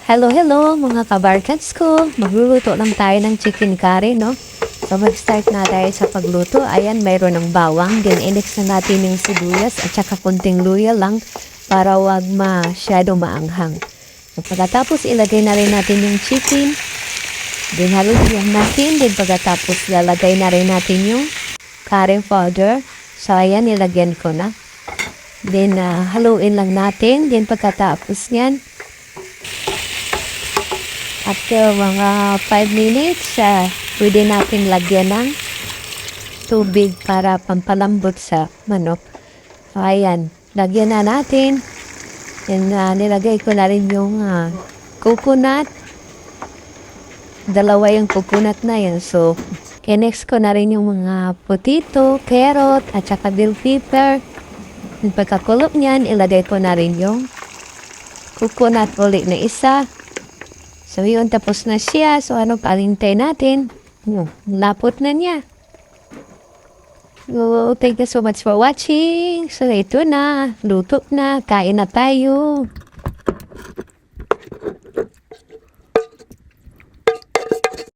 Hello, hello mga kabarkads ko. Magluluto lang tayo ng chicken curry, no? So mag-start na tayo sa pagluto. Ayan, mayroon ng bawang. Then inix na natin yung sibuyas at saka kunting luya lang para wag masyado maanghang. So pagkatapos ilagay na rin natin yung chicken. Then haluin natin. Then pagkatapos lalagay na rin natin yung curry powder. So ayan, nilagyan ko na. Then haluin lang natin. Then pagkatapos yan, after mga 5 minutes, pwede natin lagyan ng tubig para pampalambot sa manok. So, ayan. Lagyan na natin. And nilagay ko na rin yung coconut. Dalawa yung coconut na yan. So, next ko na rin yung mga potato, carrot, at saka bell pepper. And pagkakulot niyan, ilagay ko na rin yung coconut ulit na isa. So, yun, tapos na siya. So, palintay natin. Lapot na niya. So, thank you so much for watching. So, ito na. Luto na. Kain na tayo.